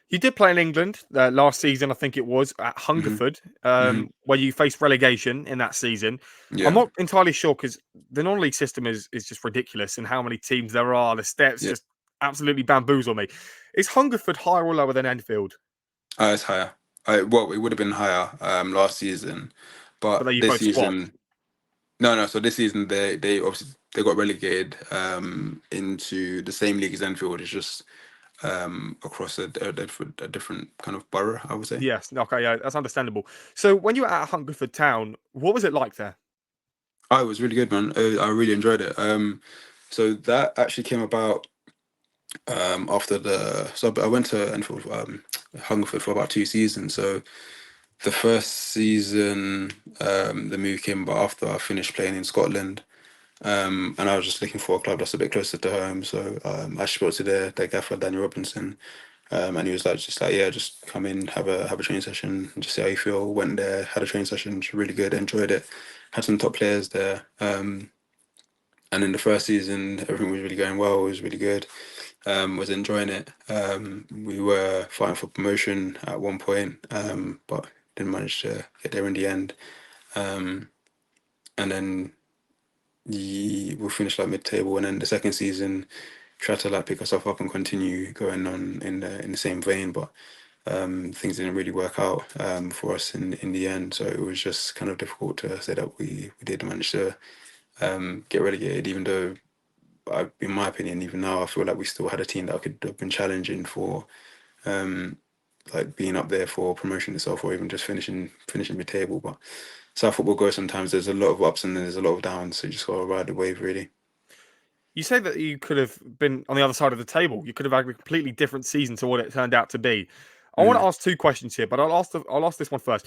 You did play in England last season, I think it was, at Hmm. Hungerford, Hmm. where you faced relegation in that season. I'm Yeah, not entirely sure because the non-league system is just ridiculous, and how many teams there are. The steps yeah. just absolutely bamboozle me. Is Hungerford higher or lower than Enfield? It's higher. Well, it would have been higher last season, But but they this both swapped. season. No, no. So this season they obviously they got relegated into the same league as Enfield. It's just across a different kind of borough, I would say. Yes, okay, yeah, that's understandable. So when you were at Hungerford Town, what was it like there? Oh, it was really good, man. I really enjoyed it. So that actually came about after I went to Enfield, Hungerford for about 2 seasons. So the first season, the move came about after I finished playing in Scotland. And I was just looking for a club that's a bit closer to home. So I spoke to their gaffer, Daniel Robinson, and he was like, just like, yeah, just come in, have a training session, and just see how you feel. Went there, had a training session, it's really good, enjoyed it. Had some top players there. And in the first season, everything was really going well. It was really good. Was enjoying it. We were fighting for promotion at one point, but didn't manage to get there in the end. Um, and then we finished like mid-table, and then the second season tried to like pick ourselves up and continue going on in the same vein, but things didn't really work out for us in the end. So it was just kind of difficult to say that we did manage to get relegated, even though in my opinion, even now I feel like we still had a team that could have been challenging for um, like being up there for promotion itself, or even just finishing mid-table. But South football goes sometimes. There's a lot of ups and there's a lot of downs, so you just gotta ride the wave, really. You say that you could have been on the other side of the table. You could have had a completely different season to what it turned out to be. I want to Mm. ask two questions here, but I'll ask this one first.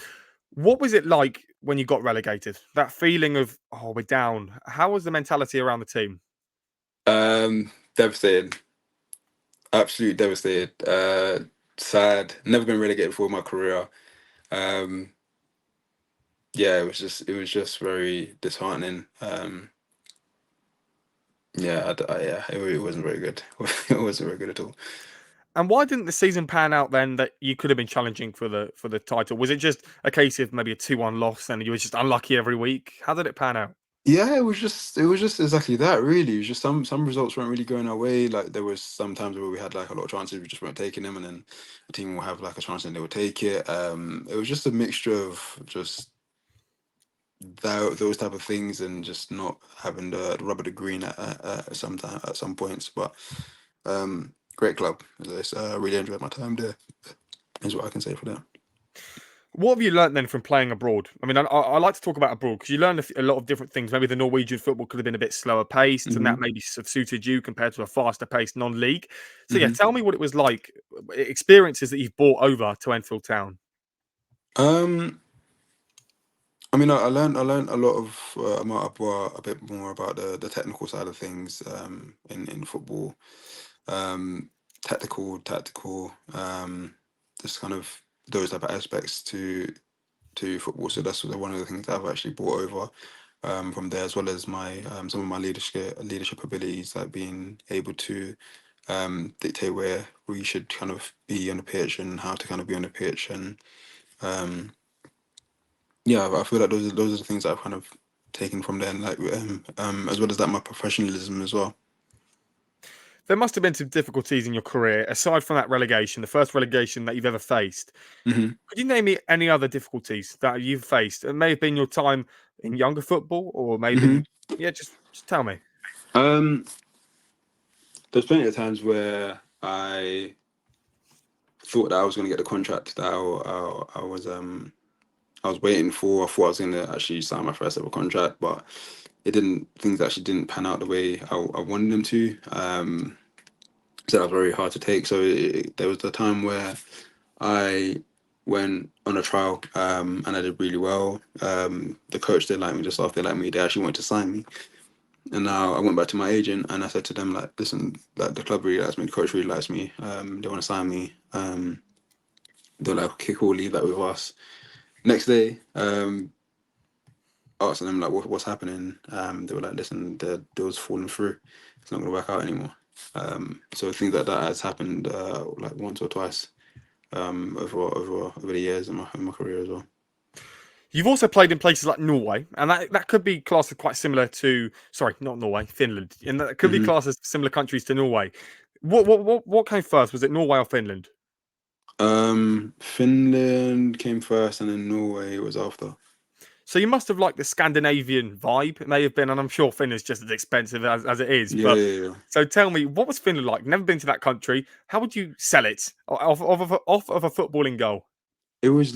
What was it like when you got relegated? That feeling of, oh, we're down. How was the mentality around the team? Devastated, absolutely devastated. Sad. Never been relegated before in my career. Um, yeah, it was just very disheartening. Yeah, yeah, it wasn't very good. It wasn't very good at all. And why didn't the season pan out then that you could have been challenging for the title? Was it just a case of maybe a 2-1 loss and you were just unlucky every week? How did it pan out? Yeah, it was just exactly that, really. It was just some results weren't really going our way. Like there was some times where we had like a lot of chances, we just weren't taking them, and then the team will have like a chance and they will take it. It was just a mixture of just those type of things and just not having the rubber the green at some time at some points. But great club. I really enjoyed my time there. Is what I can say for that. What have you learnt then from playing abroad? I mean, I like to talk about abroad because you learn a lot of different things. Maybe the Norwegian football could have been a bit slower paced, and that Hmm. maybe have suited you compared to a faster paced non-league. So yeah, Hmm. tell me what it was like, experiences that you've brought over to Enfield Town. Um, I mean, I learned a lot of a bit more about the technical side of things in football, um, tactical, just kind of those type of aspects to football. So that's one of the things that I've actually brought over from there, as well as my some of my leadership abilities, like being able to dictate where we should kind of be on the pitch and how to kind of be on the pitch, and um, yeah, I feel like those are the things that I've kind of taken from there, and like as well as that my professionalism as well. There must have been some difficulties in your career aside from that relegation, the first relegation that you've ever faced. Hmm. Could you name me any other difficulties that you've faced? It may have been your time in younger football, or maybe, Hmm. yeah, just tell me. Um, there's plenty of times where I thought that I was going to get the contract that I was waiting for. I thought I was going to actually sign my first ever contract, but it didn't. Things actually didn't pan out the way I wanted them to. So that was very hard to take. So there was a time where I went on a trial and I did really well. The coach did like me, just after they liked me, they actually wanted to sign me. And now I went back to my agent and I said to them like, listen, like the club really likes me, the coach really likes me. They want to sign me. They're like, okay, cool, leave that with us. Next day, asking them like, what's happening? They were like, listen, the deal's falling through. It's not going to work out anymore. So things like that has happened like once or twice over the years in my career as well. You've also played in places like Norway, and that could be classed as quite similar to, sorry, not Norway, Finland, and that could be Hmm. classed as similar countries to Norway. What came first? Was it Norway or Finland? Finland came first, and then Norway was after. So you must have liked the Scandinavian vibe. It may have been, and I'm sure Finland's just as expensive as it is. Yeah, But yeah, yeah. so tell me, what was Finland like? Never been to that country. How would you sell it off of a footballing goal? It was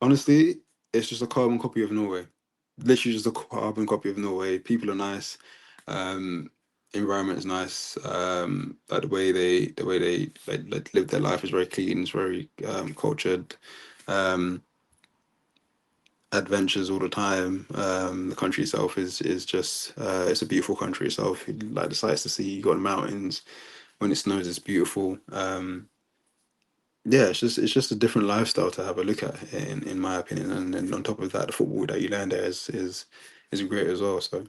honestly, it's just a carbon copy of Norway. Literally just a carbon copy of Norway. People are nice. Um, Environment is nice. Like the way they like live their life is very clean. It's very cultured. Um, Adventures all the time. The country itself is just it's a beautiful country itself. Like the sights to see. You got the mountains. When it snows, it's beautiful. Yeah, it's just a different lifestyle to have a look at, in my opinion. And then on top of that, the football that you learn there is great as well. So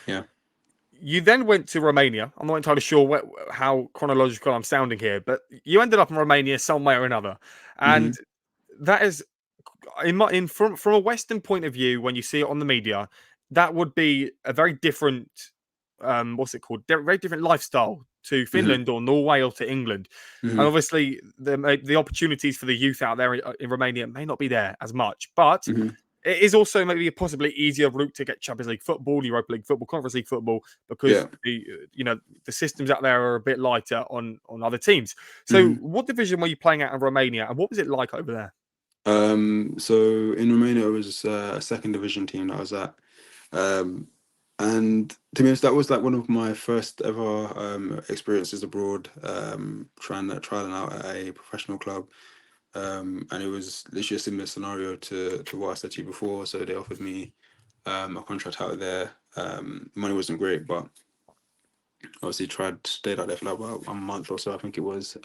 yeah. You then went to Romania. I'm not entirely sure how chronological I'm sounding here, but you ended up in Romania some way or another, Hmm. and that is in from a Western point of view, when you see it on the media, that would be a very different what's it called? Very different lifestyle to Hmm. Finland or Norway or to England. And Hmm. obviously, the opportunities for the youth out there in Romania may not be there as much, but Hmm. it is also maybe a possibly easier route to get Champions League football, Europa League football, Conference League football, because Yeah. the systems out there are a bit lighter on other teams. So, Hmm. what division were you playing at in Romania, and what was it like over there? So in Romania, it was a second division team that I was at. Um, and to be honest, that was like one of my first ever experiences abroad, trialing out at a professional club. And it was literally a similar scenario to what I said to you before. So they offered me a contract out there. Money wasn't great, but obviously stayed out there for like about a month or so, I think it was.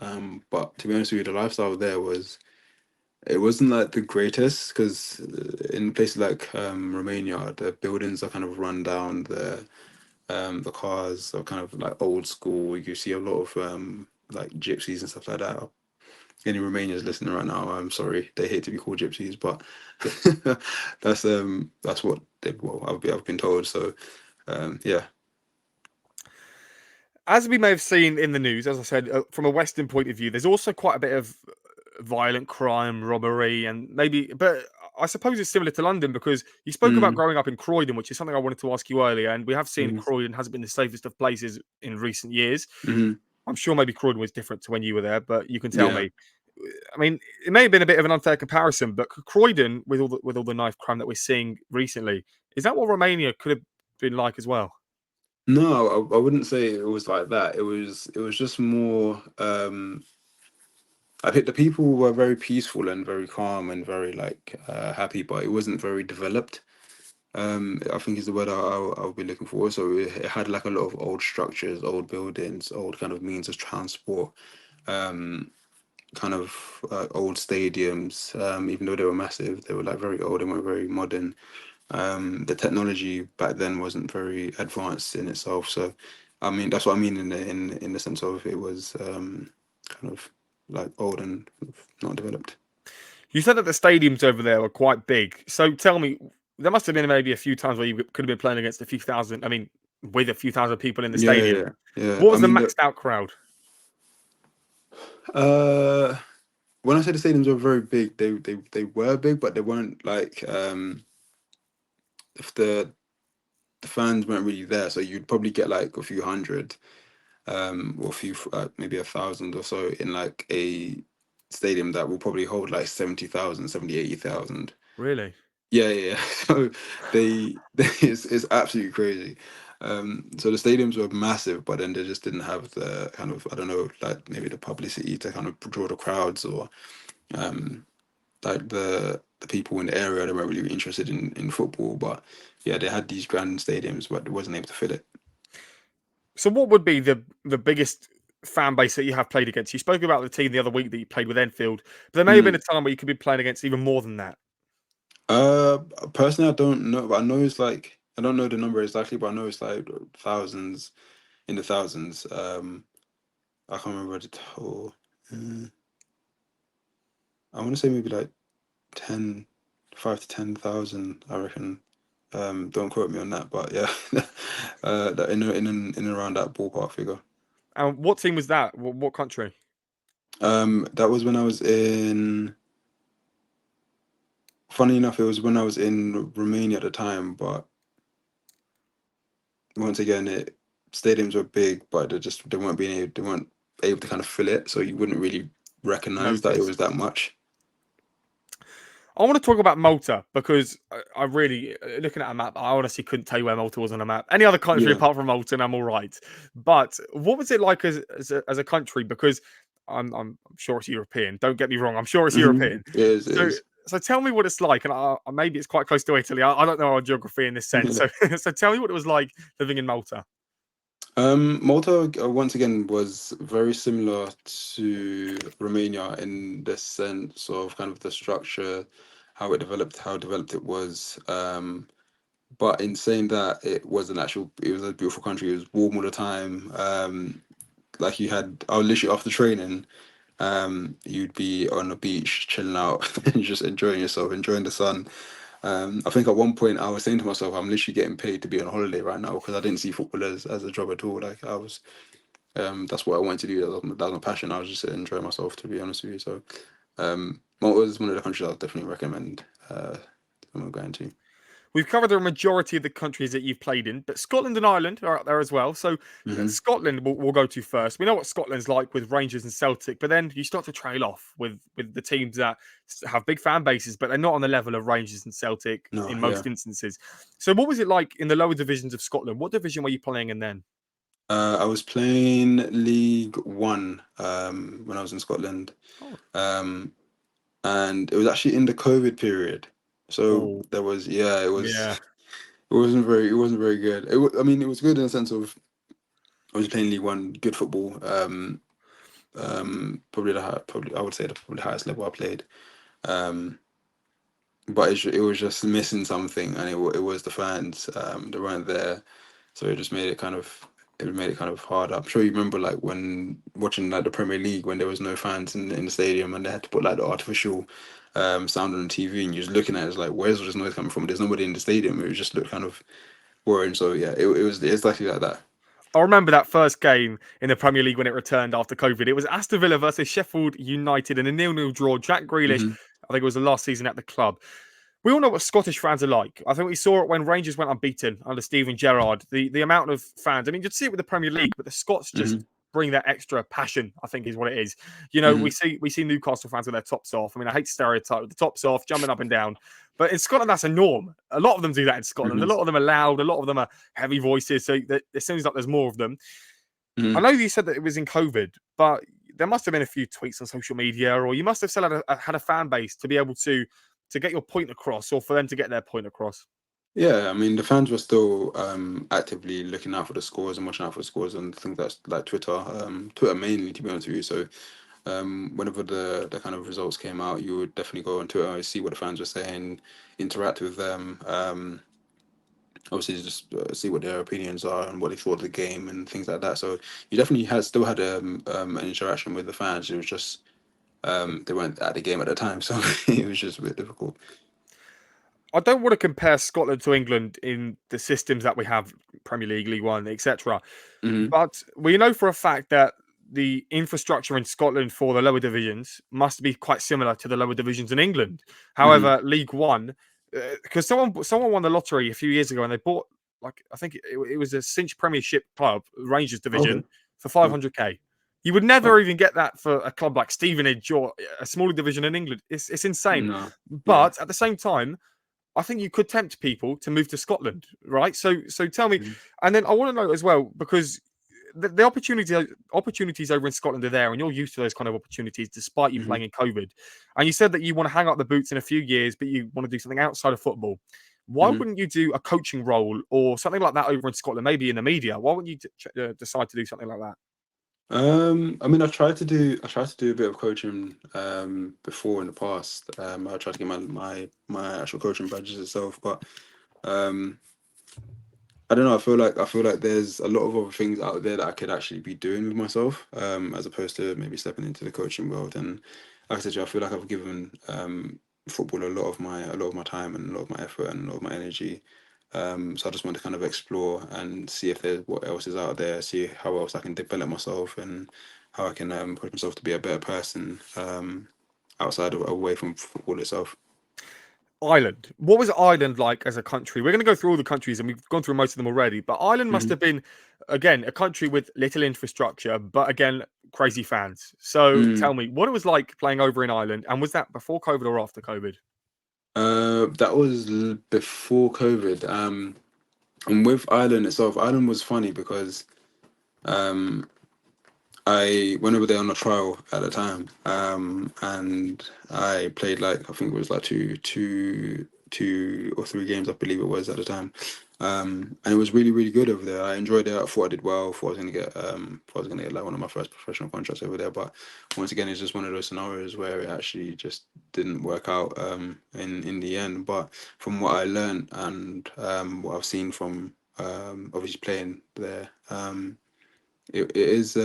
But to be honest with you, the lifestyle there was it wasn't like the greatest because in places like Romania, the buildings are kind of run down. The cars are kind of like old school. You see a lot of like gypsies and stuff like that. Any Romanians listening right now, I'm sorry, they hate to be called gypsies, but that's what I've been told. So yeah. As we may have seen in the news, as I said, from a Western point of view, there's also quite a bit of violent crime, robbery, and maybe. But I suppose it's similar to London because you spoke about Mm, growing up in Croydon, which is something I wanted to ask you earlier, and we have seen mm, Croydon hasn't been the safest of places in recent years. mm, I'm sure maybe Croydon was different to when you were there, but you can tell yeah. me. I mean, it may have been a bit of an unfair comparison, but Croydon, with all the knife crime that we're seeing recently, is that what Romania could have been like as well? No, I wouldn't say it was like that. It was just more. I think the people were very peaceful and very calm and very like happy, but it wasn't very developed. I think is the word I'll be looking for. So it had like a lot of old structures, old buildings, old kind of means of transport, um, kind of old stadiums. Even though they were massive, they were like very old and were very modern. The technology back then wasn't very advanced in itself. So, I mean, that's what I mean in the sense of it was kind of like old and not developed. You said that the stadiums over there were quite big. So tell me, there must have been maybe a few times where you could have been playing against a few thousand. I mean, with a few thousand people in the Yeah, stadium. yeah, yeah. What I was the mean, maxed out crowd? uh, when I say the stadiums were very big, they were big, but they weren't like if the fans weren't really there, so you'd probably get like a few hundred, or a few maybe 1,000 or so in like a stadium that will probably hold like 70,000, 70, 80,000. Really? Yeah, yeah, yeah. So it's absolutely crazy. So the stadiums were massive, but then they just didn't have the kind of, I don't know, like maybe the publicity to kind of draw the crowds or um like the people in the area that were really interested in football. But yeah, they had these grand stadiums, but they wasn't able to fill it. So what would be the biggest fan base that you have played against? You spoke about the team the other week that you played with Enfield, but there may have been a Mm. time where you could be playing against even more than that. Uh, Personally, I don't know, but I know it's like I don't know the number exactly, but I know it's like thousands in the thousands. I can't remember the total. Uh, I want to say maybe like 10, 5 to 10,000. I reckon. Don't quote me on that, but yeah, that in around that ballpark figure. And what team was that? What country? That was when I was in. Funny enough, it was when I was in Romania at the time, but once again, stadiums were big, but they weren't able to kind of fill it, so you wouldn't really recognize that it Notice. was that much. I want to talk about Malta because I really, looking at a map, I honestly couldn't tell you where Malta was on a map. Any other country Yeah. apart from Malta, and I'm all right. But what was it like as a country? Because I'm sure it's European. Don't get me wrong. I'm sure it's European. It is, it So is. so tell me what it's like, and maybe it's quite close to Italy. I don't know our geography in this sense. So so tell me what it was like living in Malta. Malta, once again, was very similar to Romania in the sense of kind of the structure, how developed it was. But in saying that, it was a beautiful country. It was warm all the time. Like I was literally after training. You'd be on the beach chilling out and just enjoying yourself, enjoying the sun. I think at one point I was saying to myself, I'm literally getting paid to be on holiday right now because I didn't see football as a job at all. Like I was, that's what I wanted to do. That was my passion. I was just enjoying myself, to be honest with you. So, Malta is one of the countries I'll definitely recommend. I'm going to. We've covered the majority of the countries that you've played in, but Scotland and Ireland are up there as well. So Hmm. Scotland we'll go to first. We know what Scotland's like with Rangers and Celtic, but then you start to trail off with the teams that have big fan bases, but they're not on the level of Rangers and Celtic No, in yeah. most instances. So what was it like in the lower divisions of Scotland? What division were you playing in then? I was playing League One when I was in Scotland, Oh, um, and it was actually in the COVID period. So oh there was, yeah, it was. yeah. It wasn't very good. I mean, it was good in the sense of I was playing League One, good football. Probably probably I would say probably the highest level I played. Um, but it was just missing something, and it was the fans. They weren't there, so it just made it kind of hard. I'm sure you remember like when watching like the Premier League when there was no fans in the stadium and they had to put like the artificial sound on the TV, and you're just looking at it, it's like where's all this noise coming from? There's nobody in the stadium. It just looked kind of worrying. So yeah, it's actually like that. I remember that first game in the Premier League when it returned after COVID. It was Aston Villa versus Sheffield United in a 0-0 draw. Jack Grealish, Hmm. I think it was the last season at the club. We all know what Scottish fans are like. I think we saw it when Rangers went unbeaten under Steven Gerrard. The amount of fans. I mean, you'd see it with the Premier League, but the Scots just Hmm. bring that extra passion. I think is what it is. You know, Hmm. we see Newcastle fans with their tops off. I mean, I hate to stereotype with the tops off, jumping up and down, but in Scotland that's a norm. A lot of them do that in Scotland. A Hmm. lot of them are loud. A lot of them are heavy voices. So it seems like there's more of them. I Hmm. know you said that it was in COVID, but there must have been a few tweets on social media, or you must have still had a fan base to be able to get your point across, or for them to get their point across. Yeah, I mean the fans were still actively looking out for the scores and watching out for the scores and things that's like Twitter, Twitter mainly to be honest with you. So whenever the kind of results came out, you would definitely go on Twitter and see what the fans were saying, interact with them. Obviously, just see what their opinions are and what they thought of the game and things like that. So you definitely had an interaction with the fans. It was just they weren't at the game at the time, so it was just a bit difficult. I don't want to compare Scotland to England in the systems that we have, Premier League, League One, etc. Hmm. But we know for a fact that the infrastructure in Scotland for the lower divisions must be quite similar to the lower divisions in England. Hmm. However, League One, because someone won the lottery a few years ago and they bought like I think it was a cinch Premiership club, Rangers Okay. division, for Mm. 500k. You would Oh, never even get that for a club like Stevenage or a smaller division in England. It's insane. no. Yeah. But at the same time, I think you could tempt people to move to Scotland, right? So tell me, Mhm. and then I want to know as well because the opportunities over in Scotland are there, and you're used to those kind of opportunities despite you Mhm. playing in COVID. And you said that you want to hang up the boots in a few years, but you want to do something outside of football. Why Mhm. wouldn't you do a coaching role or something like that over in Scotland? Maybe in the media. Why wouldn't you decide to do something like that? I mean, I tried to do a bit of coaching before in the past. I tried to get my actual coaching badges itself, but um I don't know. I feel like there's a lot of other things out there that I could actually be doing with myself, as opposed to maybe stepping into the coaching world. And like I said, to you, I feel like I've given football a lot of my time and a lot of my effort and a lot of my energy. So I just want to kind of explore and see if there's what else is out there, see how else I can develop myself and how I can push myself to be a better person outside of away from football itself. Ireland. What was Ireland like as a country? We're going to go through all the countries and we've gone through most of them already, but Ireland must Hmm. have been, again, a country with little infrastructure, but again, crazy fans. So tell me, what it was like playing over in Ireland, and was that before COVID or after COVID? That was before COVID. And with Ireland itself, Ireland was funny because um, I went over there on a trial at the time, and I played like I think it was like two or three games, I believe it was at the time, and it was really really good over there. I enjoyed it. I thought I did well. Thought I was gonna get thought I was gonna get like one of my first professional contracts over there. But once again, it's just one of those scenarios where it actually just didn't work out in the end. But from what I learned and what I've seen from obviously playing there, it is.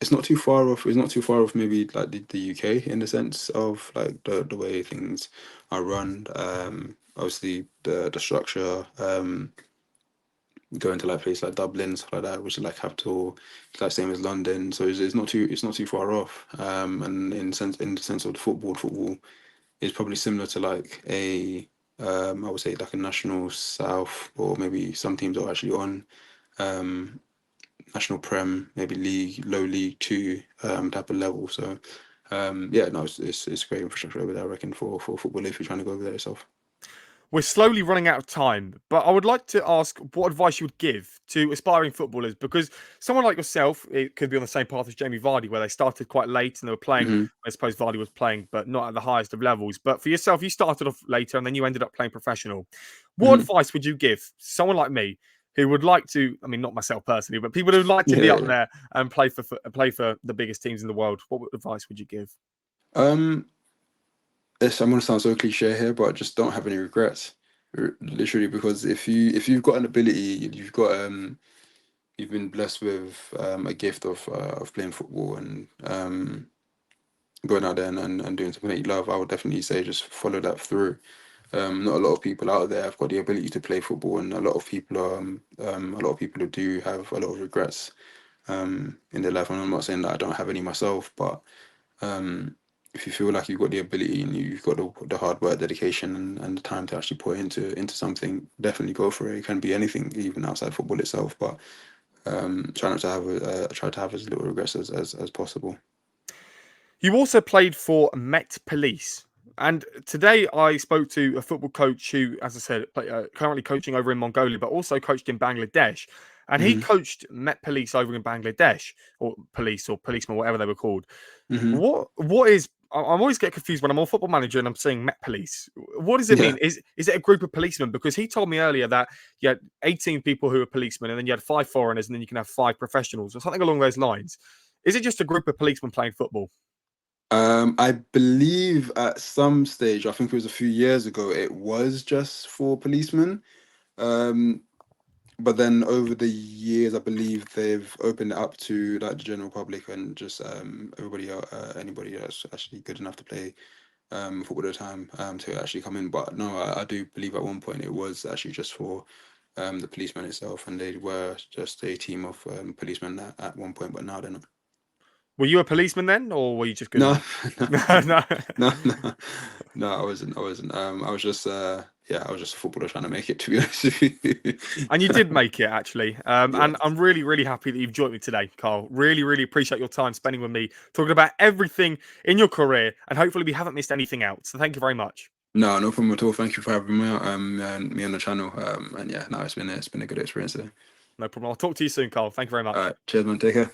It's not too far off. It's not too far off. Maybe like the UK in the sense of like the way things are run. Obviously the structure. Going to like places like Dublin, stuff like that, which is like capital. It's like same as London, so it's not too far off. And in the sense of the football is probably similar to like a I would say like a national south, or maybe some teams are actually on um national prem, maybe league, low league two type of level. So yeah, no, it's great infrastructure over there, I reckon, for football if you're trying to go over there yourself. We're slowly running out of time, but I would like to ask what advice you would give to aspiring footballers, because someone like yourself, it could be on the same path as Jamie Vardy, where they started quite late and they were playing. Hmm. I suppose Vardy was playing, but not at the highest of levels. But for yourself, you started off later and then you ended up playing professional. What Hmm. advice would you give someone like me who would like to? I mean, not myself personally, but people who would like to Yeah, be yeah, up yeah. there and play for the biggest teams in the world. What advice would you give? Um, I'm gonna sound so cliche here, but just don't have any regrets. Literally, because if you've got an ability, you've been blessed with a gift of playing football and going out there and doing something that you love, I would definitely say just follow that through. Not a lot of people out there have got the ability to play football, and a lot of people who do have a lot of regrets in their life. And I'm not saying that I don't have any myself, but um, if you feel like you've got the ability and you've got the hard work, dedication, and the time to actually put into something, definitely go for it. It can be anything, even outside football itself. But try to have as little regrets as possible. You also played for Met Police. And today I spoke to a football coach who, as I said, currently coaching over in Mongolia, but also coached in Bangladesh. And he Hmm. coached Met Police over in Bangladesh, or police or policemen, whatever they were called. Hmm. What is? I'm always get confused when I'm on Football Manager and I'm seeing Met Police. What does it Yeah. mean? Is it a group of policemen? Because he told me earlier that you had 18 people who are policemen, and then you had 5 foreigners, and then you can have 5 professionals, or something along those lines. Is it just a group of policemen playing football? I believe at some stage, I think it was a few years ago, it was just for policemen. Um, but then over the years, I believe they've opened it up to like the general public and just anybody that's actually good enough to play football at a time to actually come in. But no, I do believe at one point it was actually just for the policemen itself, and they were just a team of policemen at one point, but now they're not. Were you a policeman then, or were you just good No, enough? no, No. no, no, I wasn't. I wasn't. I was just, yeah, I was just a footballer trying to make it. To be honest with you. And you did make it, actually. Yeah. And I'm really, really happy that you've joined me today, Carl. Really, really appreciate your time spending with me, talking about everything in your career, and hopefully we haven't missed anything out. So thank you very much. No, no problem at all. Thank you for having me out, and me on the channel. And yeah, no, it's been a good experience today. No problem. I'll talk to you soon, Carl. Thank you very All much. right, cheers, man. Take care.